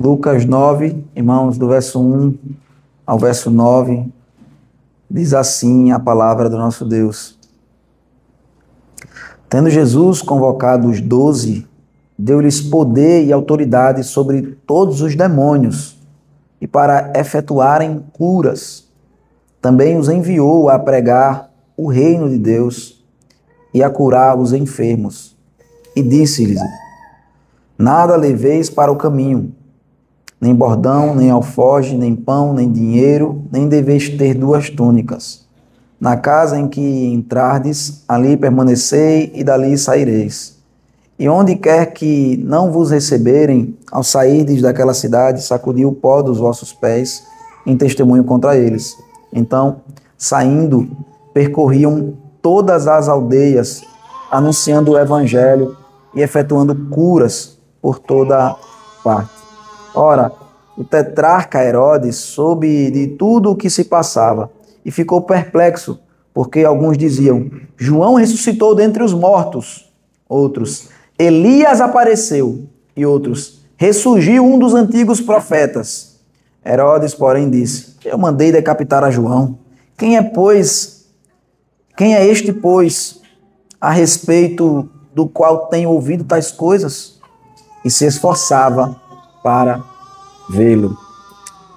Lucas 9, irmãos, do verso 1 ao verso 9, diz assim a palavra do nosso Deus. Tendo Jesus convocado os 12, deu-lhes poder e autoridade sobre todos os demônios e para efetuarem curas. Também os enviou a pregar o reino de Deus e a curar os enfermos. E disse-lhes: nada leveis para o caminho, nem bordão, nem alforje, nem pão, nem dinheiro, nem deveis ter duas túnicas. Na casa em que entrardes, ali permanecei e dali saireis. E onde quer que não vos receberem, ao sairdes daquela cidade, sacudi o pó dos vossos pés em testemunho contra eles. Então, saindo, percorriam todas as aldeias, anunciando o evangelho e efetuando curas por toda parte. Ora, o tetrarca Herodes soube de tudo o que se passava e ficou perplexo, porque alguns diziam: João ressuscitou dentre os mortos. Outros: Elias apareceu. E outros: ressurgiu um dos antigos profetas. Herodes, porém, disse: eu mandei decapitar a João. Quem é este, pois, a respeito do qual tenho ouvido tais coisas? E se esforçava para vê-lo.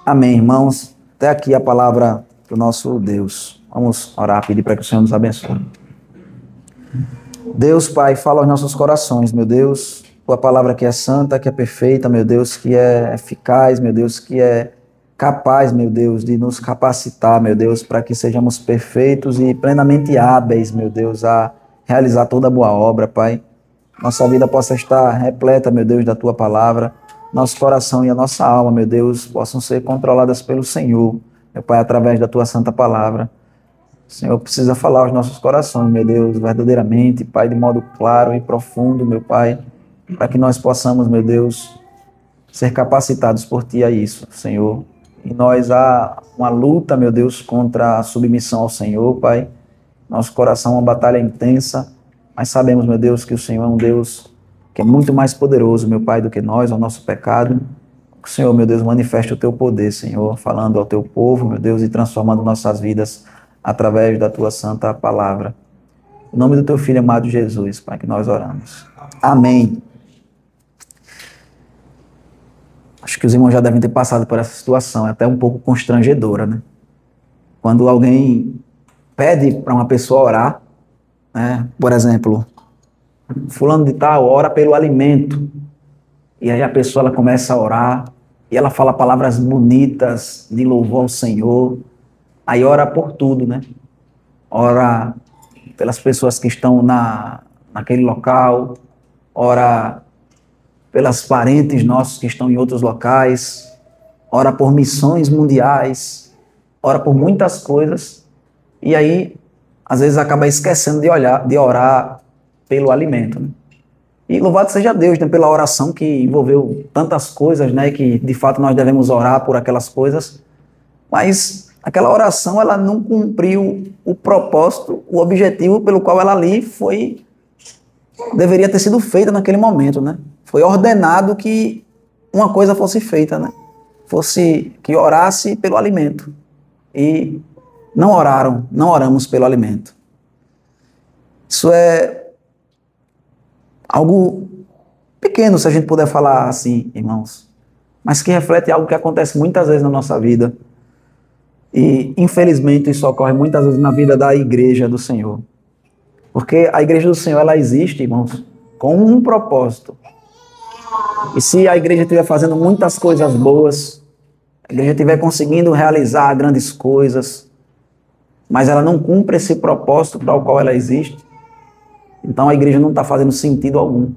Amém, irmãos. Até aqui a palavra do nosso Deus. Vamos orar, pedir para que o Senhor nos abençoe. Deus, Pai, fala aos nossos corações, meu Deus. Tua palavra que é santa, que é perfeita, meu Deus, que é eficaz, meu Deus, que é capaz, meu Deus, de nos capacitar, meu Deus, para que sejamos perfeitos e plenamente hábeis, meu Deus, a realizar toda boa obra, Pai. Nossa vida possa estar repleta, meu Deus, da Tua palavra. Nosso coração e a nossa alma, meu Deus, possam ser controladas pelo Senhor, meu Pai, através da Tua santa palavra. O Senhor precisa falar aos nossos corações, meu Deus, verdadeiramente, Pai, de modo claro e profundo, meu Pai, para que nós possamos, meu Deus, ser capacitados por Ti a isso, Senhor. Em nós há uma luta, meu Deus, contra a submissão ao Senhor, Pai. Nosso coração é uma batalha intensa, mas sabemos, meu Deus, que o Senhor é um Deus que é muito mais poderoso, meu Pai, do que nós, ao nosso pecado. Que o Senhor, meu Deus, manifeste o Teu poder, Senhor, falando ao Teu povo, meu Deus, e transformando nossas vidas através da Tua santa palavra. Em nome do Teu Filho amado Jesus, Pai, que nós oramos. Amém. Acho que os irmãos já devem ter passado por essa situação, é até um pouco constrangedora, né? Quando alguém pede para uma pessoa orar, né? Por exemplo, fulano de tal ora pelo alimento, e aí a pessoa ela começa a orar, e ela fala palavras bonitas de louvor ao Senhor, aí ora por tudo, né? Ora pelas pessoas que estão naquele local, ora pelas parentes nossos que estão em outros locais, ora por missões mundiais, ora por muitas coisas, e aí, às vezes, acaba esquecendo de orar pelo alimento, né? E louvado seja Deus, né, pela oração que envolveu tantas coisas, né, que de fato nós devemos orar por aquelas coisas, mas aquela oração ela não cumpriu o propósito, o objetivo pelo qual ela ali deveria ter sido feita naquele momento, né? Foi ordenado que uma coisa fosse feita, né? Fosse que orasse pelo alimento. E não oramos pelo alimento. Isso é algo pequeno, se a gente puder falar assim, irmãos, mas que reflete algo que acontece muitas vezes na nossa vida. E, infelizmente, isso ocorre muitas vezes na vida da igreja do Senhor. Porque a igreja do Senhor, ela existe, irmãos, com um propósito. E se a igreja estiver fazendo muitas coisas boas, a igreja estiver conseguindo realizar grandes coisas, mas ela não cumpre esse propósito para o qual ela existe, então a igreja não está fazendo sentido algum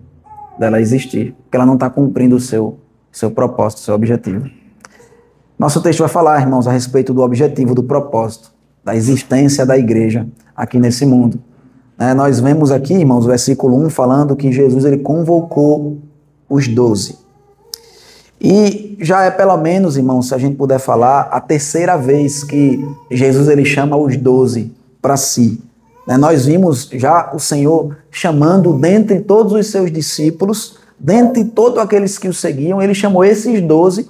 dela existir, porque ela não está cumprindo o seu propósito, o seu objetivo. Nosso texto vai falar, irmãos, a respeito do objetivo, do propósito, da existência da igreja aqui nesse mundo. Nós vemos aqui, irmãos, o versículo 1 falando que Jesus ele convocou os 12. E já é pelo menos, irmãos, se a gente puder falar, a terceira vez que Jesus ele chama os 12 para si. Nós vimos já o Senhor chamando dentre todos os seus discípulos dentre todos aqueles que o seguiam, ele chamou esses 12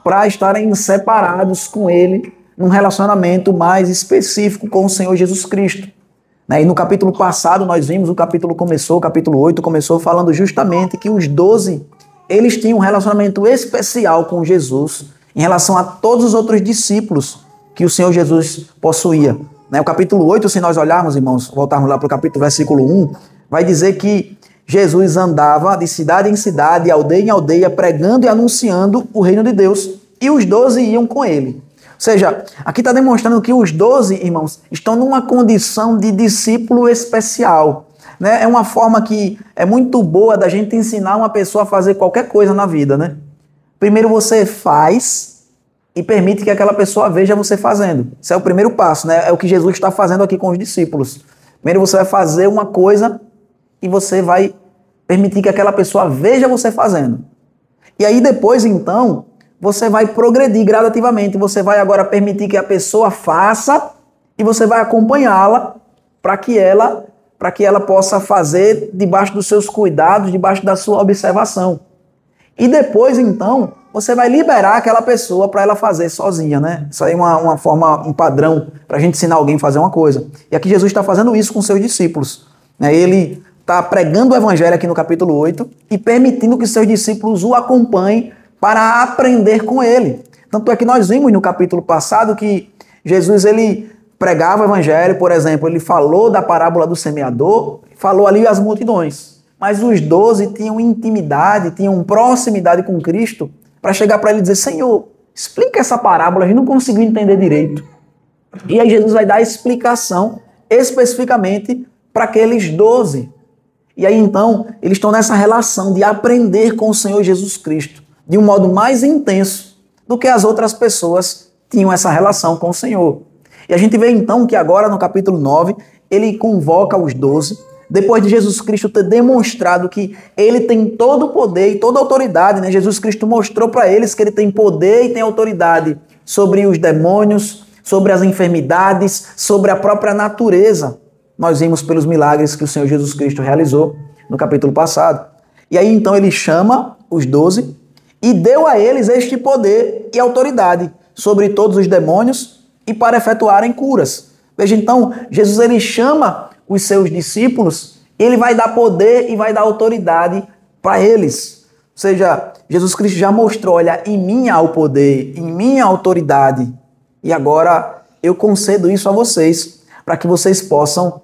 para estarem separados com ele num relacionamento mais específico com o Senhor Jesus Cristo. E no capítulo passado nós vimos, o capítulo 8 começou falando justamente que os 12, eles tinham um relacionamento especial com Jesus em relação a todos os outros discípulos que o Senhor Jesus possuía. O capítulo 8, se nós olharmos, irmãos, voltarmos lá para o capítulo, versículo 1, vai dizer que Jesus andava de cidade em cidade, aldeia em aldeia, pregando e anunciando o reino de Deus. E os 12 iam com ele. Ou seja, aqui está demonstrando que os 12, irmãos, estão numa condição de discípulo especial. É uma forma que é muito boa da gente ensinar uma pessoa a fazer qualquer coisa na vida. Primeiro você faz e permite que aquela pessoa veja você fazendo. Esse é o primeiro passo, É o que Jesus está fazendo aqui com os discípulos. Primeiro você vai fazer uma coisa e você vai permitir que aquela pessoa veja você fazendo. E aí depois, então, você vai progredir gradativamente. Você vai agora permitir que a pessoa faça e você vai acompanhá-la para que ela possa fazer debaixo dos seus cuidados, debaixo da sua observação. E depois, então, você vai liberar aquela pessoa para ela fazer sozinha, Isso aí é uma forma, um padrão para a gente ensinar alguém a fazer uma coisa. E aqui Jesus está fazendo isso com seus discípulos. Ele está pregando o evangelho aqui no capítulo 8 e permitindo que seus discípulos o acompanhem para aprender com ele. Tanto é que nós vimos no capítulo passado que Jesus, ele pregava o evangelho, por exemplo, ele falou da parábola do semeador, falou ali às multidões. Mas os 12 tinham intimidade, tinham proximidade com Cristo para chegar para ele e dizer: Senhor, explica essa parábola, a gente não conseguiu entender direito. E aí Jesus vai dar a explicação especificamente para aqueles 12. E aí então, eles estão nessa relação de aprender com o Senhor Jesus Cristo de um modo mais intenso do que as outras pessoas tinham essa relação com o Senhor. E a gente vê então que agora no capítulo 9, ele convoca os 12, depois de Jesus Cristo ter demonstrado que ele tem todo o poder e toda a autoridade, Jesus Cristo mostrou para eles que ele tem poder e tem autoridade sobre os demônios, sobre as enfermidades, sobre a própria natureza. Nós vimos pelos milagres que o Senhor Jesus Cristo realizou no capítulo passado. E aí então ele chama os 12 e deu a eles este poder e autoridade sobre todos os demônios e para efetuarem curas. Veja então, Jesus ele chama os seus discípulos, ele vai dar poder e vai dar autoridade para eles. Ou seja, Jesus Cristo já mostrou, olha, em mim há o poder, em mim há a autoridade. E agora eu concedo isso a vocês, para que vocês possam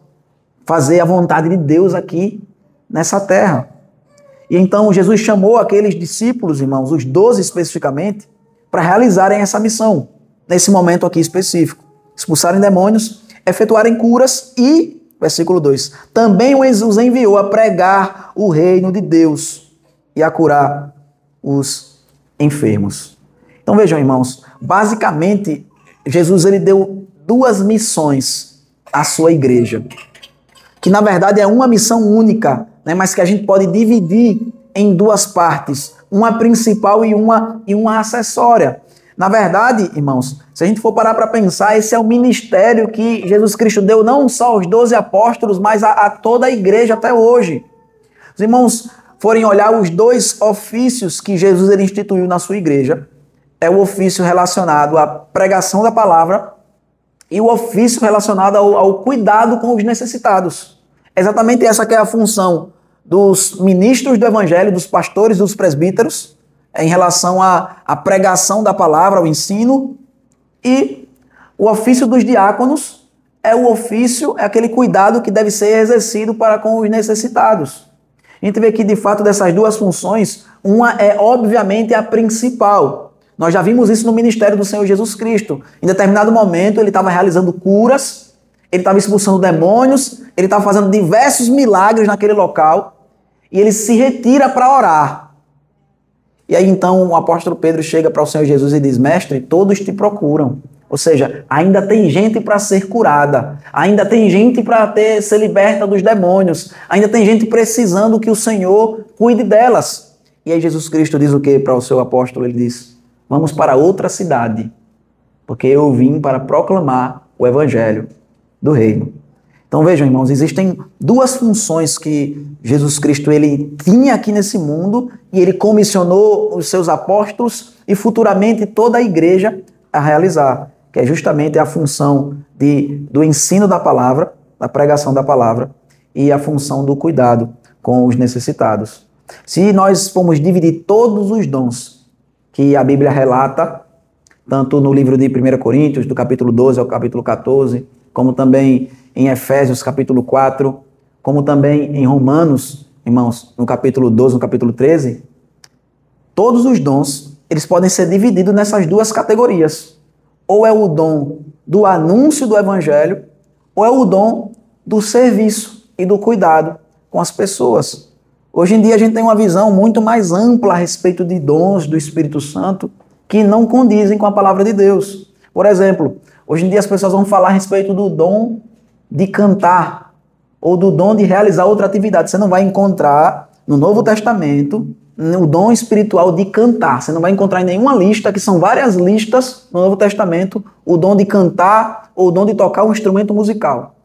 fazer a vontade de Deus aqui nessa terra. E então Jesus chamou aqueles discípulos, irmãos, os 12 especificamente, para realizarem essa missão, nesse momento aqui específico. Expulsarem demônios, efetuarem curas e, versículo 2, também os enviou a pregar o reino de Deus e a curar os enfermos. Então vejam, irmãos, basicamente Jesus ele deu 2 missões à sua igreja, que na verdade é uma missão única, mas que a gente pode dividir em 2 partes, uma principal e uma acessória. Na verdade, irmãos, se a gente for parar para pensar, esse é o ministério que Jesus Cristo deu não só aos 12 apóstolos, mas a toda a igreja até hoje. Os irmãos forem olhar os 2 ofícios que Jesus ele instituiu na sua igreja, é o ofício relacionado à pregação da palavra e o ofício relacionado ao cuidado com os necessitados. Exatamente essa que é a função dos ministros do evangelho, dos pastores, dos presbíteros, em relação à pregação da palavra, ao ensino. E o ofício dos diáconos é aquele cuidado que deve ser exercido para com os necessitados. A gente vê que, de fato, dessas 2 funções, uma é, obviamente, a principal. Nós já vimos isso no ministério do Senhor Jesus Cristo. Em determinado momento, ele estava realizando curas, ele estava expulsando demônios, ele estava fazendo diversos milagres naquele local, e ele se retira para orar. E aí então o apóstolo Pedro chega para o Senhor Jesus e diz: Mestre, todos te procuram. Ou seja, ainda tem gente para ser curada, ainda tem gente para ser liberta dos demônios, ainda tem gente precisando que o Senhor cuide delas. E aí Jesus Cristo diz o que para o seu apóstolo? Ele diz: vamos para outra cidade, porque eu vim para proclamar o evangelho do reino. Então vejam, irmãos, existem duas funções que Jesus Cristo ele tinha aqui nesse mundo e ele comissionou os seus apóstolos e futuramente toda a igreja a realizar, que é justamente a função do ensino da palavra, da pregação da palavra e a função do cuidado com os necessitados. Se nós formos dividir todos os dons que a Bíblia relata, tanto no livro de 1 Coríntios, do capítulo 12 ao capítulo 14, como também em Efésios, capítulo 4, como também em Romanos, irmãos, no capítulo 12, no capítulo 13, todos os dons, eles podem ser divididos nessas duas categorias. Ou é o dom do anúncio do evangelho, ou é o dom do serviço e do cuidado com as pessoas. Hoje em dia a gente tem uma visão muito mais ampla a respeito de dons do Espírito Santo que não condizem com a palavra de Deus. Por exemplo, hoje em dia as pessoas vão falar a respeito do dom de cantar ou do dom de realizar outra atividade. Você não vai encontrar no Novo Testamento o dom espiritual de cantar. Você não vai encontrar em nenhuma lista, que são várias listas no Novo Testamento, o dom de cantar ou o dom de tocar um instrumento musical.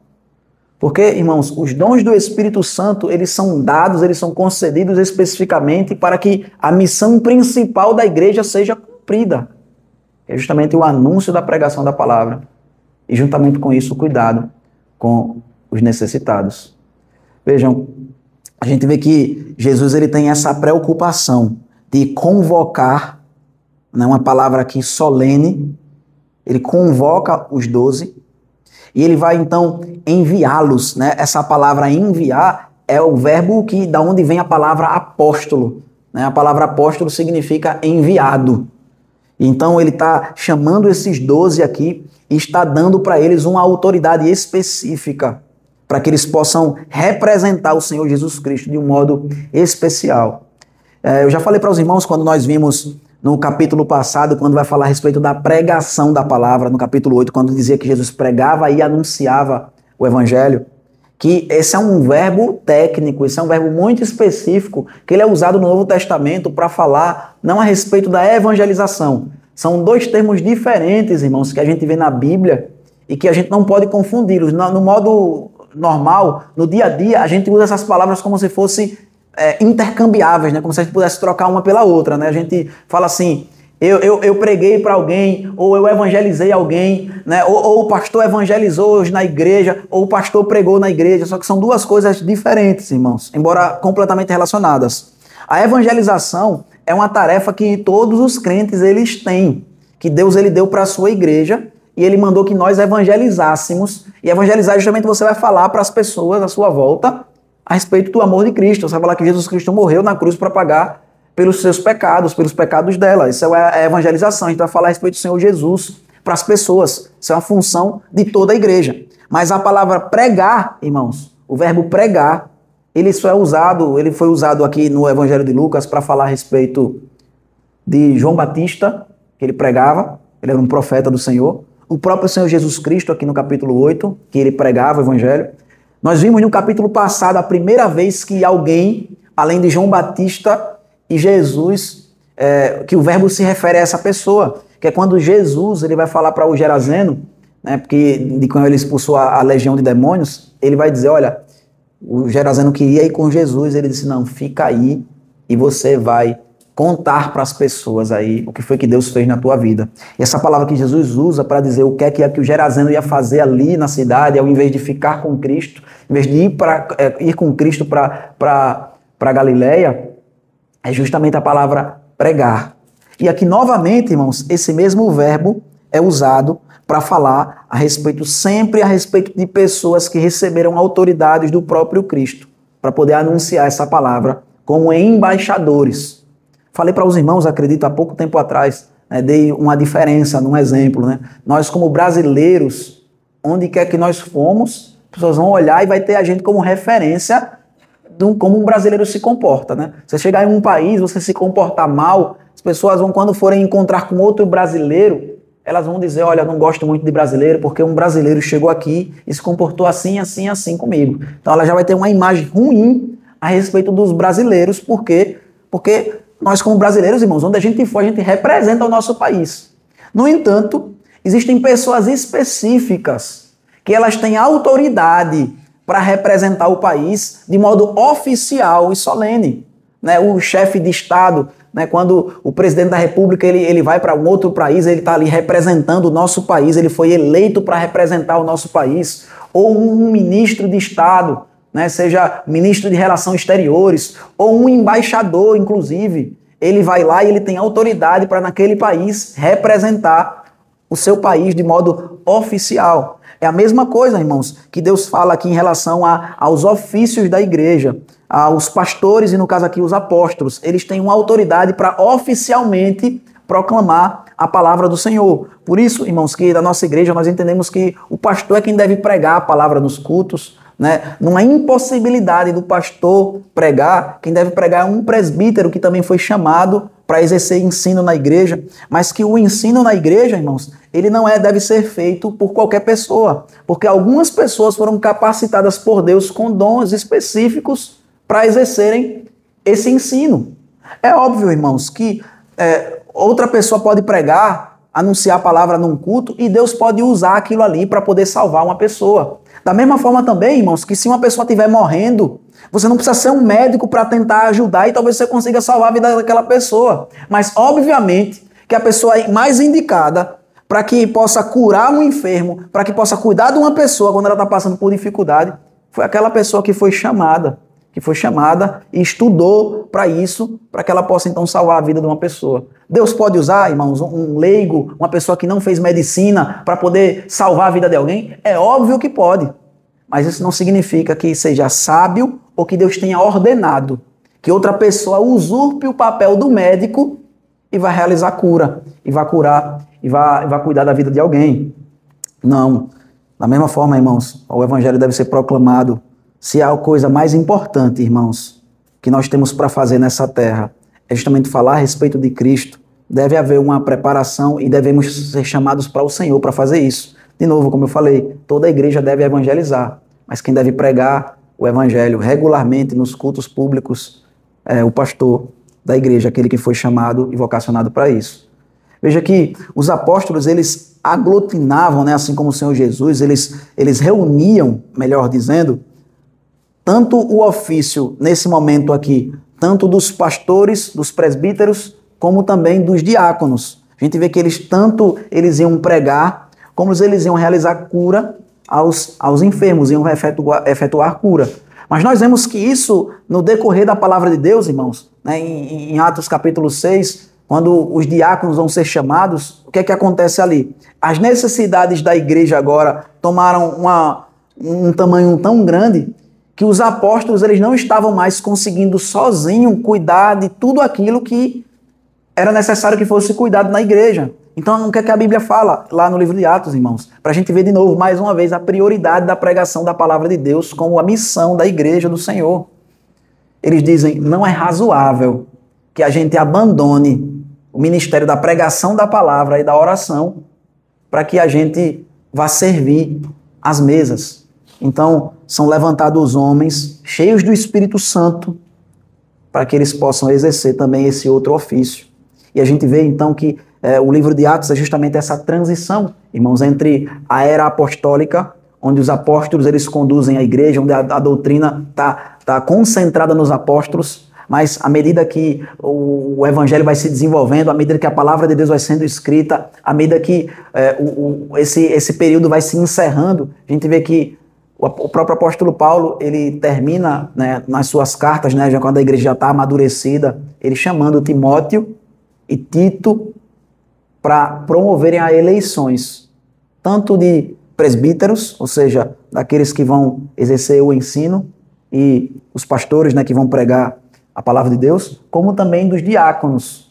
Porque, irmãos, os dons do Espírito Santo, eles são dados, eles são concedidos especificamente para que a missão principal da igreja seja cumprida. É justamente o anúncio da pregação da palavra. E juntamente com isso, o cuidado com os necessitados. Vejam, a gente vê que Jesus ele tem essa preocupação de convocar, né, uma palavra aqui solene, ele convoca os 12 e ele vai então enviá-los, né? Essa palavra enviar é o verbo da onde vem a palavra apóstolo, né? A palavra apóstolo significa enviado. Então ele está chamando esses 12 aqui e está dando para eles uma autoridade específica para que eles possam representar o Senhor Jesus Cristo de um modo especial. Eu já falei para os irmãos quando nós vimos no capítulo passado, quando vai falar a respeito da pregação da palavra, no capítulo 8, quando dizia que Jesus pregava e anunciava o evangelho, que esse é um verbo técnico, esse é um verbo muito específico, que ele é usado no Novo Testamento para falar não a respeito da evangelização. São dois termos diferentes, irmãos, que a gente vê na Bíblia e que a gente não pode confundi-los. No modo normal, no dia a dia, a gente usa essas palavras como se fossem intercambiáveis, né? Como se a gente pudesse trocar uma pela outra, né? A gente fala assim, eu preguei para alguém, ou eu evangelizei alguém, né? Ou o pastor evangelizou hoje na igreja, ou o pastor pregou na igreja, só que são duas coisas diferentes, irmãos, embora completamente relacionadas. A evangelização é uma tarefa que todos os crentes eles têm, que Deus ele deu para a sua igreja, e ele mandou que nós evangelizássemos, e evangelizar justamente você vai falar para as pessoas à sua volta a respeito do amor de Cristo. Você vai falar que Jesus Cristo morreu na cruz para pagar pelos seus pecados, pelos pecados dela. Isso é a evangelização. A gente vai falar a respeito do Senhor Jesus para as pessoas. Isso é uma função de toda a igreja. Mas a palavra pregar, irmãos, o verbo pregar, ele foi usado aqui no Evangelho de Lucas para falar a respeito de João Batista, que ele pregava, ele era um profeta do Senhor. O próprio Senhor Jesus Cristo, aqui no capítulo 8, que ele pregava o Evangelho. Nós vimos no capítulo passado a primeira vez que alguém, além de João Batista e Jesus, que o verbo se refere a essa pessoa, que é quando Jesus ele vai falar para o Geraseno, né, porque de quando ele expulsou a legião de demônios, ele vai dizer, olha, o Geraseno queria ir com Jesus, ele disse, não, fica aí e você vai contar para as pessoas aí o que foi que Deus fez na tua vida. E essa palavra que Jesus usa para dizer o que é que o Geraseno ia fazer ali na cidade, ao invés de ficar com Cristo, em vez de ir com Cristo para Galileia, é justamente a palavra pregar. E aqui novamente, irmãos, esse mesmo verbo é usado para falar sempre a respeito de pessoas que receberam autoridades do próprio Cristo, para poder anunciar essa palavra como embaixadores. Falei para os irmãos, acredito, há pouco tempo atrás, né, dei uma diferença num exemplo. Né? Nós, como brasileiros, onde quer que nós fomos, as pessoas vão olhar e vai ter a gente como referência de como um brasileiro se comporta. Né? Você chegar em um país, você se comportar mal, as pessoas vão, quando forem encontrar com outro brasileiro, elas vão dizer, olha, eu não gosto muito de brasileiro, porque um brasileiro chegou aqui e se comportou assim, assim, assim comigo. Então ela já vai ter uma imagem ruim a respeito dos brasileiros, porque nós, como brasileiros, irmãos, onde a gente for, a gente representa o nosso país. No entanto, existem pessoas específicas que elas têm autoridade para representar o país de modo oficial e solene. Né? O chefe de Estado, né, quando o presidente da República ele vai para um outro país, ele está ali representando o nosso país, ele foi eleito para representar o nosso país. Ou um ministro de Estado, né, seja ministro de Relações Exteriores, ou um embaixador, inclusive, ele vai lá e ele tem autoridade para naquele país representar o seu país de modo oficial. É a mesma coisa, irmãos, que Deus fala aqui em relação aos ofícios da igreja, aos pastores e, no caso aqui, os apóstolos. Eles têm uma autoridade para oficialmente proclamar a palavra do Senhor. Por isso, irmãos, que da nossa igreja nós entendemos que o pastor é quem deve pregar a palavra nos cultos, né? Numa impossibilidade do pastor pregar, quem deve pregar é um presbítero que também foi chamado para exercer ensino na igreja, mas que o ensino na igreja, irmãos, ele não deve ser feito por qualquer pessoa, porque algumas pessoas foram capacitadas por Deus com dons específicos para exercerem esse ensino. É óbvio, irmãos, que outra pessoa pode pregar, anunciar a palavra num culto e Deus pode usar aquilo ali para poder salvar uma pessoa. Da mesma forma também, irmãos, que se uma pessoa estiver morrendo, você não precisa ser um médico para tentar ajudar e talvez você consiga salvar a vida daquela pessoa. Mas, obviamente, que a pessoa mais indicada para que possa curar um enfermo, para que possa cuidar de uma pessoa quando ela está passando por dificuldade, foi aquela pessoa que foi chamada e estudou para isso, para que ela possa então salvar a vida de uma pessoa. Deus pode usar, irmãos, um leigo, uma pessoa que não fez medicina para poder salvar a vida de alguém? É óbvio que pode, mas isso não significa que seja sábio ou que Deus tenha ordenado que outra pessoa usurpe o papel do médico e vai realizar a cura, e vai curar, e vai cuidar da vida de alguém. Não. Da mesma forma, irmãos, o evangelho deve ser proclamado. Se há a coisa mais importante, irmãos, que nós temos para fazer nessa terra, é justamente falar a respeito de Cristo, deve haver uma preparação e devemos ser chamados para o Senhor para fazer isso. De novo, como eu falei, toda a igreja deve evangelizar, mas quem deve pregar o evangelho regularmente nos cultos públicos é o pastor da igreja, aquele que foi chamado e vocacionado para isso. Veja que os apóstolos, eles aglutinavam, né, assim como o Senhor Jesus, eles reuniam, melhor dizendo, tanto o ofício, nesse momento aqui, tanto dos pastores, dos presbíteros, como também dos diáconos. A gente vê que eles iam pregar, como eles iam realizar cura aos enfermos, iam efetuar cura. Mas nós vemos que isso, no decorrer da palavra de Deus, irmãos, né, em Atos capítulo 6, quando os diáconos vão ser chamados, o que é que acontece ali? As necessidades da igreja agora tomaram um tamanho tão grande que os apóstolos eles não estavam mais conseguindo sozinhos cuidar de tudo aquilo que era necessário que fosse cuidado na igreja. Então, o que é que a Bíblia fala lá no livro de Atos, irmãos? Para a gente ver de novo, mais uma vez, a prioridade da pregação da palavra de Deus como a missão da igreja do Senhor. Eles dizem, não é razoável que a gente abandone o ministério da pregação da palavra e da oração para que a gente vá servir às mesas. Então, são levantados homens cheios do Espírito Santo para que eles possam exercer também esse outro ofício. E a gente vê, então, que o livro de Atos é justamente essa transição, irmãos, entre a era apostólica, onde os apóstolos eles conduzem a igreja, onde a doutrina está concentrada nos apóstolos, mas à medida que o evangelho vai se desenvolvendo, à medida que a palavra de Deus vai sendo escrita, à medida que esse período vai se encerrando, a gente vê que o próprio apóstolo Paulo, ele termina, né, nas suas cartas, né, já quando a igreja já está amadurecida, ele chamando Timóteo e Tito para promoverem as eleições, tanto de presbíteros, ou seja, daqueles que vão exercer o ensino, e os pastores, né, que vão pregar a palavra de Deus, como também dos diáconos,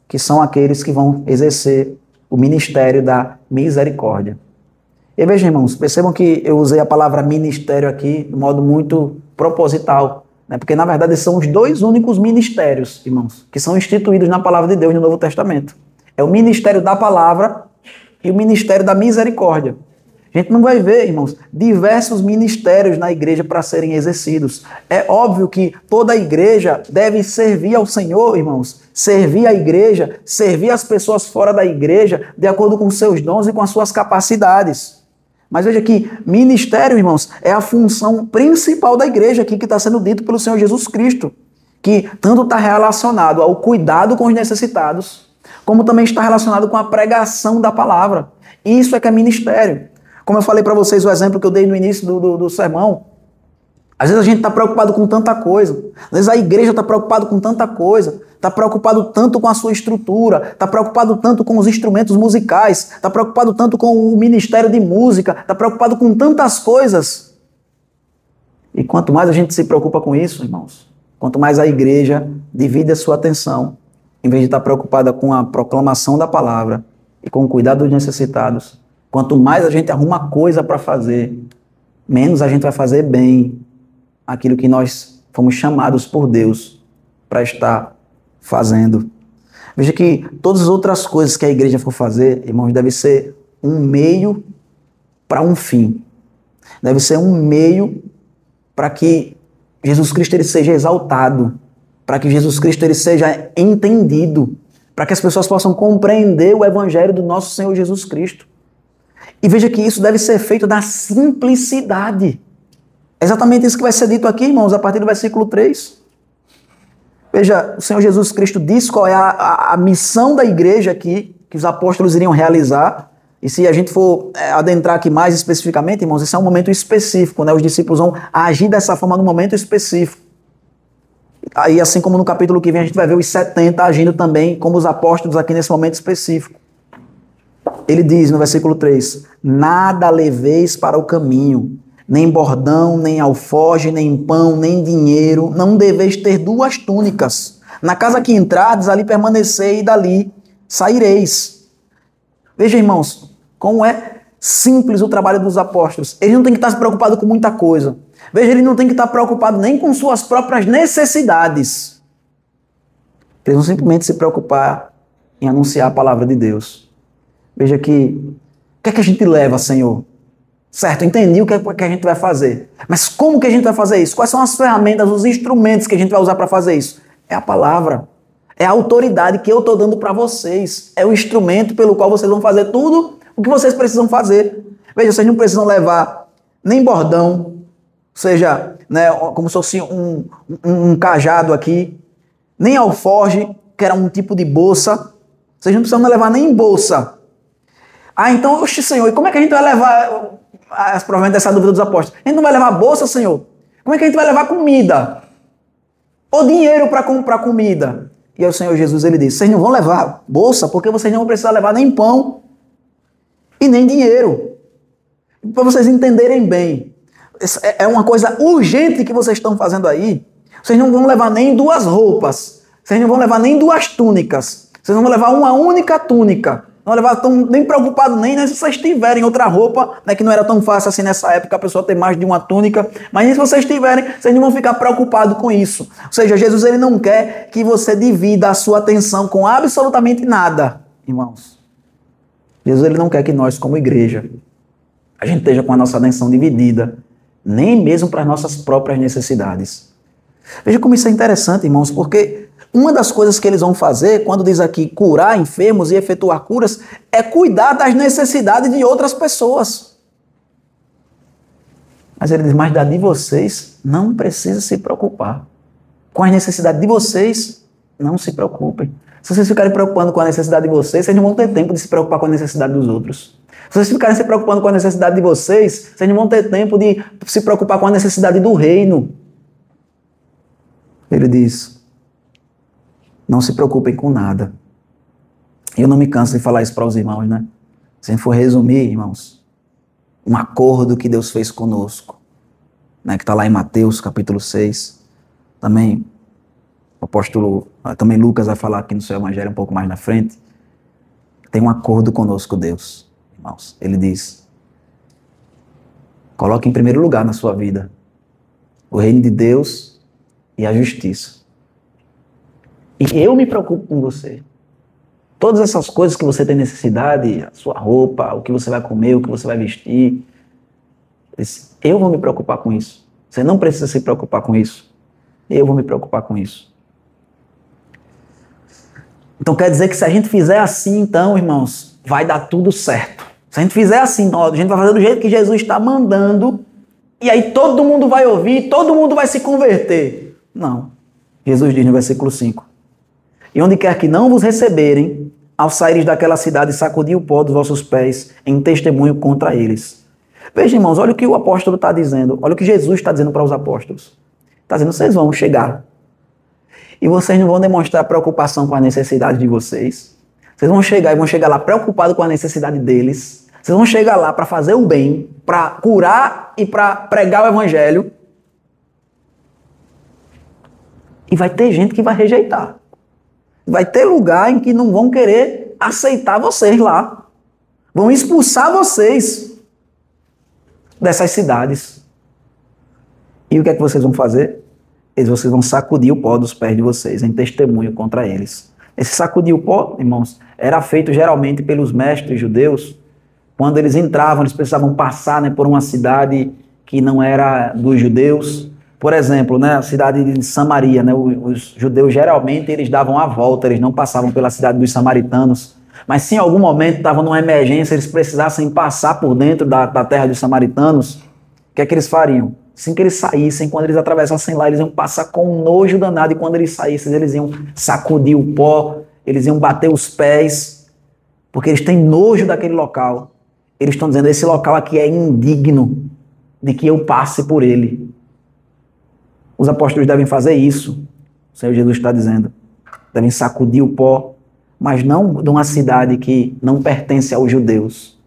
que são aqueles que vão exercer o ministério da misericórdia. E vejam, irmãos, percebam que eu usei a palavra ministério aqui de modo muito proposital, né? Porque, na verdade, são os dois únicos ministérios, irmãos, que são instituídos na palavra de Deus no Novo Testamento. É o ministério da palavra e o ministério da misericórdia. A gente não vai ver, irmãos, diversos ministérios na igreja para serem exercidos. É óbvio que toda a igreja deve servir ao Senhor, irmãos, servir a igreja, servir as pessoas fora da igreja, de acordo com seus dons e com as suas capacidades. Mas veja que ministério, irmãos, é a função principal da igreja aqui que está sendo dito pelo Senhor Jesus Cristo, que tanto está relacionado ao cuidado com os necessitados, como também está relacionado com a pregação da palavra. Isso é que é ministério. Como eu falei para vocês o exemplo que eu dei no início do sermão, às vezes a gente está preocupado com tanta coisa, às vezes a igreja está preocupada com tanta coisa, está preocupado tanto com a sua estrutura, está preocupado tanto com os instrumentos musicais, está preocupado tanto com o ministério de música, está preocupado com tantas coisas. E quanto mais a gente se preocupa com isso, irmãos, quanto mais a igreja divide a sua atenção, em vez de estar preocupada com a proclamação da palavra e com o cuidado dos necessitados, quanto mais a gente arruma coisa para fazer, menos a gente vai fazer bem aquilo que nós fomos chamados por Deus para estar fazendo. Veja que todas as outras coisas que a igreja for fazer, irmãos, deve ser um meio para um fim. Deve ser um meio para que Jesus Cristo ele seja exaltado, para que Jesus Cristo ele seja entendido, para que as pessoas possam compreender o evangelho do nosso Senhor Jesus Cristo. E veja que isso deve ser feito na simplicidade. É exatamente isso que vai ser dito aqui, irmãos, a partir do versículo 3. Veja, o Senhor Jesus Cristo diz qual é a missão da igreja aqui, que os apóstolos iriam realizar. E se a gente for adentrar aqui mais especificamente, irmãos, esse é um momento específico, né? Os discípulos vão agir dessa forma num momento específico. Aí, assim como no capítulo que vem, a gente vai ver os 70 agindo também como os apóstolos aqui nesse momento específico. Ele diz no versículo 3, nada leveis para o caminho, nem bordão, nem alforje, nem pão, nem dinheiro, não deveis ter duas túnicas. Na casa que entrardes, ali permanecei e dali saireis. Veja, irmãos, como é simples o trabalho dos apóstolos. Eles não têm que estar se preocupados com muita coisa. Veja, eles não têm que estar preocupados nem com suas próprias necessidades. Eles vão simplesmente se preocupar em anunciar a palavra de Deus. Veja que, o que é que a gente leva, Senhor? Certo, entendi o que é que a gente vai fazer. Mas como que a gente vai fazer isso? Quais são as ferramentas, os instrumentos que a gente vai usar para fazer isso? É a palavra. É a autoridade que eu estou dando para vocês. É o instrumento pelo qual vocês vão fazer tudo o que vocês precisam fazer. Veja, vocês não precisam levar nem bordão, seja, né, como se fosse um cajado aqui, nem alforge, que era um tipo de bolsa. Vocês não precisam levar nem bolsa. Ah, então, oxe, Senhor, e como é que a gente vai levar... Provavelmente essa dúvida dos apóstolos. A gente não vai levar bolsa, Senhor? Como é que a gente vai levar comida? Ou dinheiro para comprar comida? E aí o Senhor Jesus, ele disse, vocês não vão levar bolsa porque vocês não vão precisar levar nem pão e nem dinheiro. Para vocês entenderem bem. É uma coisa urgente que vocês estão fazendo aí. Vocês não vão levar nem duas roupas. Vocês não vão levar nem duas túnicas. Vocês não vão levar uma única túnica. Não levar tão nem preocupado nem se vocês tiverem outra roupa, né, que não era tão fácil assim nessa época a pessoa ter mais de uma túnica, mas se vocês tiverem, vocês não vão ficar preocupados com isso. Ou seja, Jesus ele não quer que você divida a sua atenção com absolutamente nada, irmãos. Jesus ele não quer que nós, como igreja, a gente esteja com a nossa atenção dividida, nem mesmo para as nossas próprias necessidades. Veja como isso é interessante, irmãos, porque uma das coisas que eles vão fazer, quando diz aqui curar enfermos e efetuar curas, é cuidar das necessidades de outras pessoas. Mas ele diz, mas da de vocês não precisa se preocupar. Com as necessidades de vocês, não se preocupem. Se vocês ficarem preocupando com a necessidade de vocês não vão ter tempo de se preocupar com a necessidade dos outros. Se vocês ficarem se preocupando com a necessidade de vocês não vão ter tempo de se preocupar com a necessidade do reino. Ele diz, não se preocupem com nada. Eu não me canso de falar isso para os irmãos, né? Se a gente for resumir, irmãos, um acordo que Deus fez conosco, né? Que está lá em Mateus, capítulo 6. Também o apóstolo, também Lucas vai falar aqui no seu evangelho um pouco mais na frente. Tem um acordo conosco, Deus, irmãos. Ele diz, coloque em primeiro lugar na sua vida o reino de Deus e a justiça. E eu me preocupo com você. Todas essas coisas que você tem necessidade, a sua roupa, o que você vai comer, o que você vai vestir, eu vou me preocupar com isso. Você não precisa se preocupar com isso. Eu vou me preocupar com isso. Então quer dizer que se a gente fizer assim, então, irmãos, vai dar tudo certo. Se a gente fizer assim, ó, a gente vai fazer do jeito que Jesus está mandando, e aí todo mundo vai ouvir, todo mundo vai se converter. Não. Jesus diz no versículo 5. E onde quer que não vos receberem, ao saíres daquela cidade, sacudi o pó dos vossos pés em testemunho contra eles. Veja, irmãos, olha o que o apóstolo está dizendo. Olha o que Jesus está dizendo para os apóstolos. Está dizendo, vocês vão chegar. E vocês não vão demonstrar preocupação com a necessidade de vocês. Vocês vão chegar e vão chegar lá preocupados com a necessidade deles. Vocês vão chegar lá para fazer o bem, para curar e para pregar o evangelho. E vai ter gente que vai rejeitar. Vai ter lugar em que não vão querer aceitar vocês lá. Vão expulsar vocês dessas cidades. E o que é que vocês vão fazer? Vocês vão sacudir o pó dos pés de vocês em testemunho contra eles. Esse sacudir o pó, irmãos, era feito geralmente pelos mestres judeus. Quando eles entravam, eles precisavam passar, né, por uma cidade que não era dos judeus. Por exemplo, né, a cidade de Samaria, né, os judeus geralmente eles davam a volta, eles não passavam pela cidade dos samaritanos. Mas se em algum momento estavam numa emergência, eles precisassem passar por dentro da terra dos samaritanos, o que é que eles fariam? Assim que eles saíssem, quando eles atravessassem lá, eles iam passar com um nojo danado, e quando eles saíssem, eles iam sacudir o pó, eles iam bater os pés, porque eles têm nojo daquele local. Eles estão dizendo, esse local aqui é indigno de que eu passe por ele. Os apóstolos devem fazer isso, o Senhor Jesus está dizendo. Devem sacudir o pó, mas não de uma cidade que não pertence aos judeus,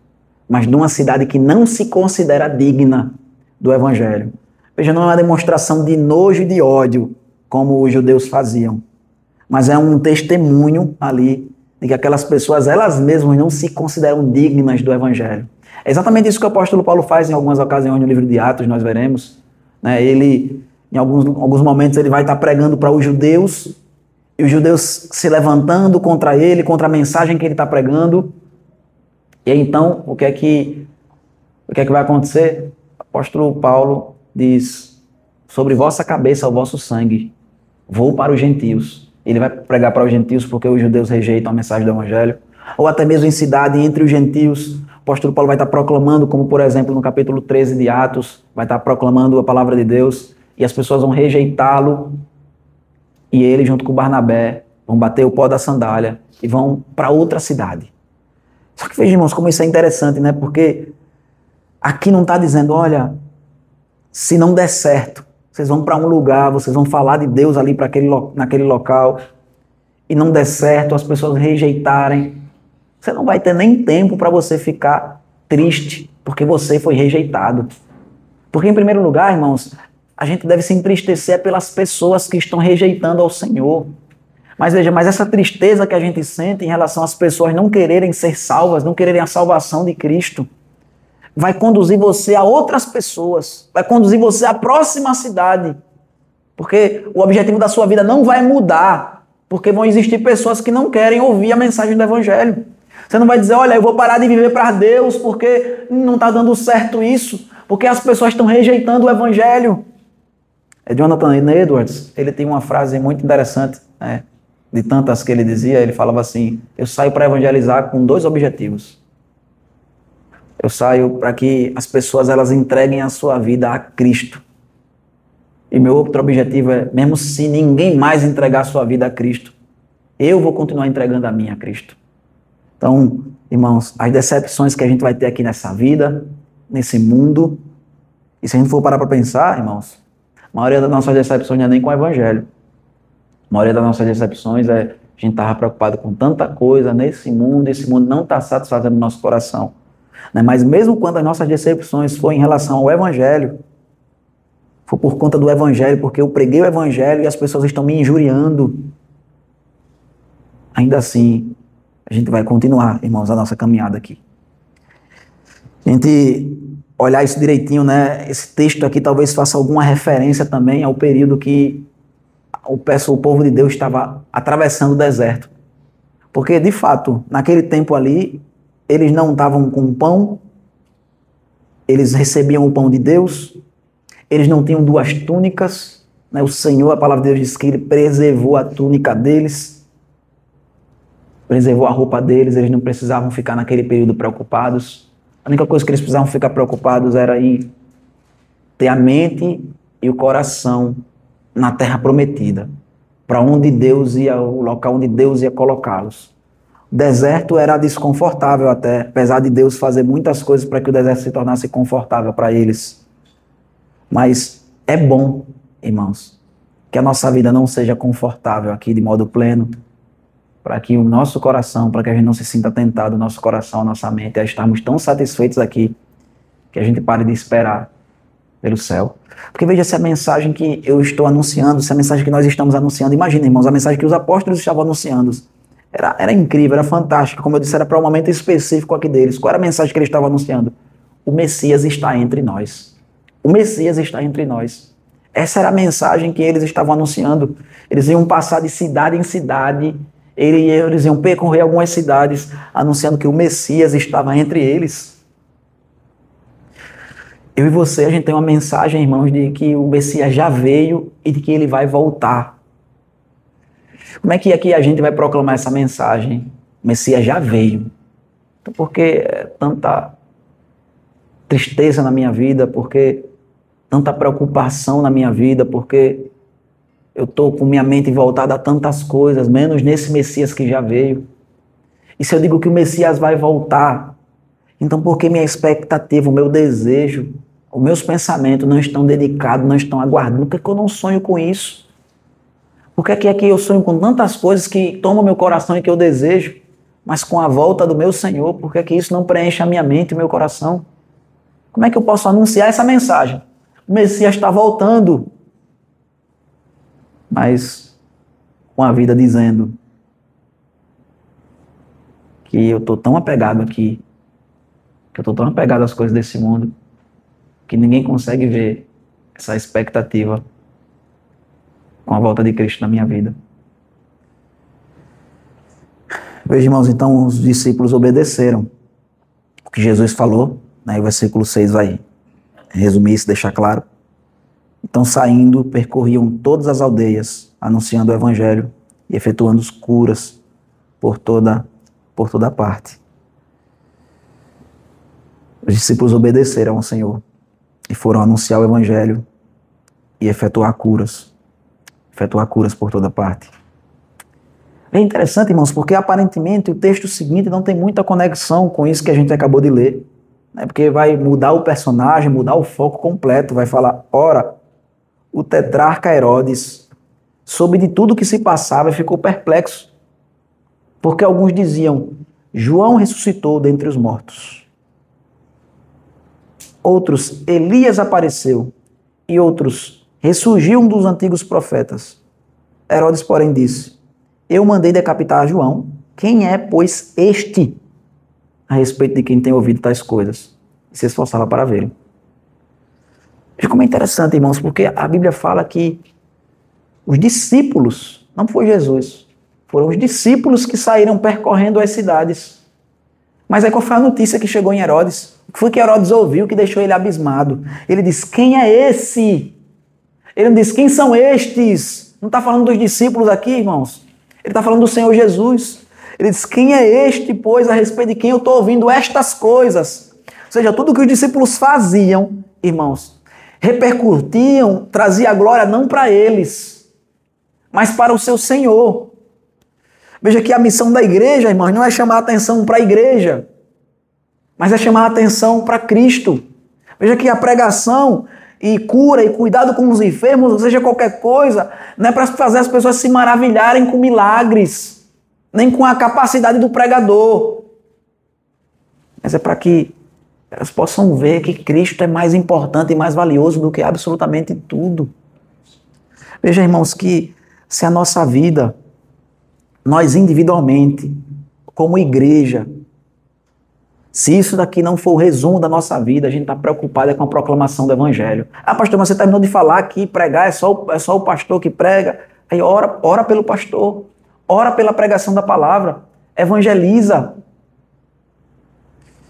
mas de uma cidade que não se considera digna do evangelho. Veja, não é uma demonstração de nojo e de ódio, como os judeus faziam, mas é um testemunho ali de que aquelas pessoas, elas mesmas não se consideram dignas do evangelho. É exatamente isso que o apóstolo Paulo faz em algumas ocasiões no livro de Atos, nós veremos. Né? Ele, em alguns momentos, ele vai estar pregando para os judeus, e os judeus se levantando contra ele, contra a mensagem que ele está pregando. E aí, então, o que é que vai acontecer? O apóstolo Paulo diz, sobre vossa cabeça, o vosso sangue, vou para os gentios. Ele vai pregar para os gentios porque os judeus rejeitam a mensagem do evangelho. Ou até mesmo em cidade, entre os gentios, o apóstolo Paulo vai estar proclamando, como por exemplo no capítulo 13 de Atos, vai estar proclamando a palavra de Deus, e as pessoas vão rejeitá-lo, e ele junto com Barnabé vão bater o pó da sandália e vão para outra cidade. Só que vejam, irmãos, como isso é interessante, né? Porque aqui não está dizendo, olha, se não der certo, vocês vão para um lugar, vocês vão falar de Deus ali naquele local, e não der certo, as pessoas rejeitarem, você não vai ter nem tempo para você ficar triste, porque você foi rejeitado. Porque, em primeiro lugar, irmãos, a gente deve se entristecer pelas pessoas que estão rejeitando ao Senhor. Mas veja, essa tristeza que a gente sente em relação às pessoas não quererem ser salvas, não quererem a salvação de Cristo, vai conduzir você a outras pessoas, vai conduzir você à próxima cidade. Porque o objetivo da sua vida não vai mudar, porque vão existir pessoas que não querem ouvir a mensagem do Evangelho. Você não vai dizer, olha, eu vou parar de viver para Deus porque não está dando certo isso, porque as pessoas estão rejeitando o Evangelho. Jonathan Edwards, ele tem uma frase muito interessante, né, de tantas que ele dizia, ele falava assim, eu saio para evangelizar com 2 objetivos. Eu saio para que as pessoas elas entreguem a sua vida a Cristo. E meu outro objetivo é, mesmo se ninguém mais entregar a sua vida a Cristo, eu vou continuar entregando a minha a Cristo. Então, irmãos, as decepções que a gente vai ter aqui nessa vida, nesse mundo, e se a gente for parar para pensar, irmãos, a maioria das nossas decepções não é nem com o Evangelho. A maioria das nossas decepções é a gente estava preocupado com tanta coisa nesse mundo, esse mundo não está satisfazendo o nosso coração. Né? Mas mesmo quando as nossas decepções foram em relação ao Evangelho, foi por conta do Evangelho, porque eu preguei o Evangelho e as pessoas estão me injuriando, ainda assim, a gente vai continuar, irmãos, a nossa caminhada aqui. A gente olhar isso direitinho, né? Esse texto aqui talvez faça alguma referência também ao período que o povo de Deus estava atravessando o deserto. Porque, de fato, naquele tempo ali, eles não estavam com pão, eles recebiam o pão de Deus, eles não tinham 2 túnicas, né? O Senhor, a palavra de Deus diz que Ele preservou a túnica deles, preservou a roupa deles, eles não precisavam ficar naquele período preocupados. A única coisa que eles precisavam ficar preocupados era em ter a mente e o coração na terra prometida, para onde Deus ia, o local onde Deus ia colocá-los. O deserto era desconfortável até, apesar de Deus fazer muitas coisas para que o deserto se tornasse confortável para eles. Mas é bom, irmãos, que a nossa vida não seja confortável aqui de modo pleno, para que o nosso coração, para que a gente não se sinta tentado, o nosso coração, a nossa mente, a estarmos tão satisfeitos aqui, que a gente pare de esperar pelo céu. Porque veja, se a mensagem que eu estou anunciando, se a mensagem que nós estamos anunciando, imagina, irmãos, a mensagem que os apóstolos estavam anunciando, era incrível, era fantástica, como eu disse, era para um momento específico aqui deles. Qual era a mensagem que eles estavam anunciando? O Messias está entre nós. O Messias está entre nós. Essa era a mensagem que eles estavam anunciando. Eles iam passar de cidade em cidade, eles iam percorrer algumas cidades, anunciando que o Messias estava entre eles. Eu e você, a gente tem uma mensagem, irmãos, de que o Messias já veio e de que ele vai voltar. Como é que aqui a gente vai proclamar essa mensagem? O Messias já veio. Então, por que tanta tristeza na minha vida? Por que tanta preocupação na minha vida? Porque eu estou com minha mente voltada a tantas coisas, menos nesse Messias que já veio. E se eu digo que o Messias vai voltar, então por que minha expectativa, o meu desejo, os meus pensamentos não estão dedicados, não estão aguardando? Por que eu não sonho com isso? Por que aqui eu sonho com tantas coisas que tomam meu coração e que eu desejo, mas com a volta do meu Senhor, por que isso não preenche a minha mente e o meu coração? Como é que eu posso anunciar essa mensagem? O Messias está voltando, mas com a vida dizendo que eu estou tão apegado aqui, que eu estou tão apegado às coisas desse mundo, que ninguém consegue ver essa expectativa com a volta de Cristo na minha vida. Veja, irmãos, então os discípulos obedeceram o que Jesus falou, né? O versículo 6 vai resumir isso, deixar claro. Então, saindo, percorriam todas as aldeias, anunciando o evangelho e efetuando as curas por toda parte. Os discípulos obedeceram ao Senhor e foram anunciar o evangelho e efetuar curas por toda parte. É interessante, irmãos, porque aparentemente o texto seguinte não tem muita conexão com isso que a gente acabou de ler, né? Porque vai mudar o personagem, mudar o foco completo, vai falar, ora, o tetrarca Herodes soube de tudo que se passava e ficou perplexo, porque alguns diziam, João ressuscitou dentre os mortos. Outros, Elias apareceu, e outros, ressurgiu um dos antigos profetas. Herodes, porém, disse, eu mandei decapitar João, quem é, pois, este? A respeito de quem tem ouvido tais coisas. E se esforçava para verem. Veja como é interessante, irmãos, porque a Bíblia fala que os discípulos, não foi Jesus, foram os discípulos que saíram percorrendo as cidades. Mas aí qual foi a notícia que chegou em Herodes? O que foi que Herodes ouviu que deixou ele abismado? Ele disse, quem é esse? Ele não disse, quem são estes? Não está falando dos discípulos aqui, irmãos. Ele está falando do Senhor Jesus. Ele diz, quem é este, pois, a respeito de quem eu estou ouvindo estas coisas? Ou seja, tudo que os discípulos faziam, irmãos, repercutiam, trazia glória não para eles, mas para o seu Senhor. Veja que a missão da igreja, irmãos, não é chamar a atenção para a igreja, mas é chamar a atenção para Cristo. Veja que a pregação e cura e cuidado com os enfermos, ou seja, qualquer coisa, não é para fazer as pessoas se maravilharem com milagres, nem com a capacidade do pregador, mas é para que elas possam ver que Cristo é mais importante e mais valioso do que absolutamente tudo. Veja, irmãos, que se a nossa vida, nós individualmente, como igreja, se isso daqui não for o resumo da nossa vida, a gente está preocupado com a proclamação do Evangelho. Ah, pastor, mas você terminou de falar que pregar é só o pastor que prega. Aí ora pelo pastor, ora pela pregação da palavra, evangeliza.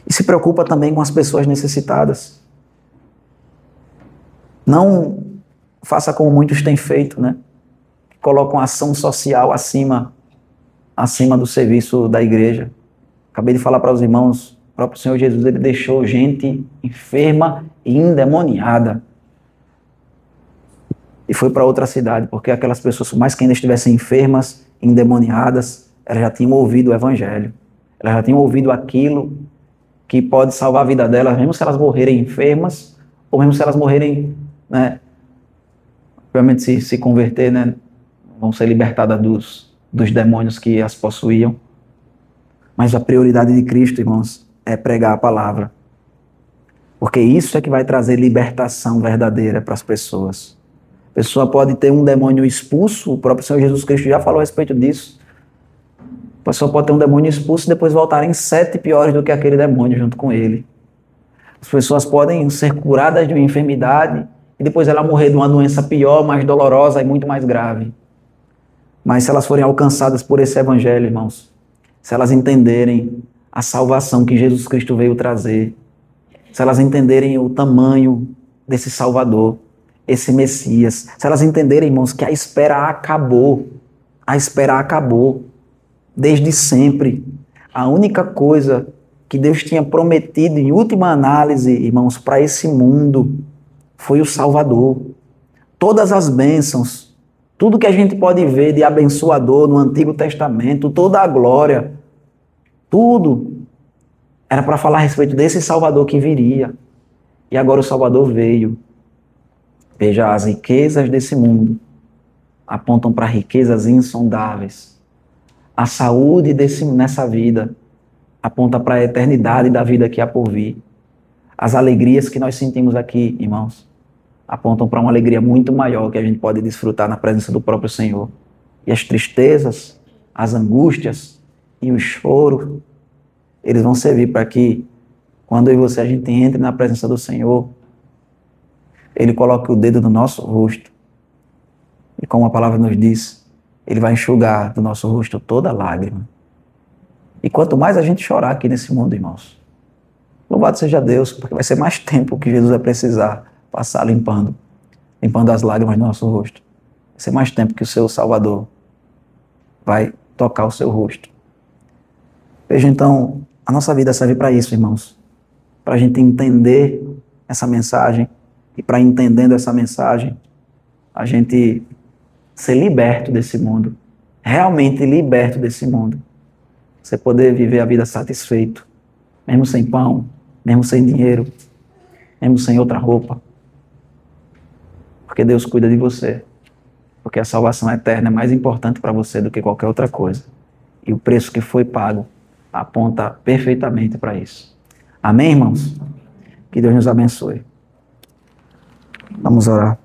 E se preocupa também com as pessoas necessitadas. Não faça como muitos têm feito, né? Colocam a ação social acima do serviço da igreja. Acabei de falar para os irmãos próprio Senhor Jesus, ele deixou gente enferma e endemoniada. E foi para outra cidade, porque aquelas pessoas, por mais que ainda estivessem enfermas, endemoniadas, elas já tinham ouvido o Evangelho. Elas já tinham ouvido aquilo que pode salvar a vida delas, mesmo se elas morrerem enfermas, ou mesmo se elas morrerem, né, obviamente se converter, né, vão ser libertadas dos demônios que as possuíam. Mas a prioridade de Cristo, irmãos, é pregar a palavra. Porque isso é que vai trazer libertação verdadeira para as pessoas. A pessoa pode ter um demônio expulso, o próprio Senhor Jesus Cristo já falou a respeito disso. A pessoa pode ter um demônio expulso e depois voltarem 7 piores do que aquele demônio junto com ele. As pessoas podem ser curadas de uma enfermidade e depois ela morrer de uma doença pior, mais dolorosa e muito mais grave. Mas se elas forem alcançadas por esse evangelho, irmãos, se elas entenderem a salvação que Jesus Cristo veio trazer, se elas entenderem o tamanho desse Salvador, esse Messias, se elas entenderem, irmãos, que a espera acabou, desde sempre. A única coisa que Deus tinha prometido, em última análise, irmãos, para esse mundo, foi o Salvador. Todas as bênçãos, tudo que a gente pode ver de abençoador no Antigo Testamento, toda a glória, tudo era para falar a respeito desse Salvador que viria. E agora o Salvador veio. Veja, as riquezas desse mundo apontam para riquezas insondáveis. A saúde nessa vida aponta para a eternidade da vida que há por vir. As alegrias que nós sentimos aqui, irmãos, apontam para uma alegria muito maior que a gente pode desfrutar na presença do próprio Senhor. E as tristezas, as angústias e o choro, eles vão servir para que, quando eu e você a gente entre na presença do Senhor, Ele coloque o dedo no nosso rosto. E como a palavra nos diz, Ele vai enxugar do nosso rosto toda lágrima. E quanto mais a gente chorar aqui nesse mundo, irmãos, louvado seja Deus, porque vai ser mais tempo que Jesus vai precisar passar limpando as lágrimas do nosso rosto. Vai ser mais tempo que o seu Salvador vai tocar o seu rosto. Veja, então, a nossa vida serve para isso, irmãos. Para a gente entender essa mensagem e para entendendo essa mensagem, a gente ser liberto desse mundo, realmente liberto desse mundo. Você poder viver a vida satisfeito, mesmo sem pão, mesmo sem dinheiro, mesmo sem outra roupa. Porque Deus cuida de você. Porque a salvação eterna é mais importante para você do que qualquer outra coisa. E o preço que foi pago aponta perfeitamente para isso. Amém, irmãos? Que Deus nos abençoe. Vamos orar.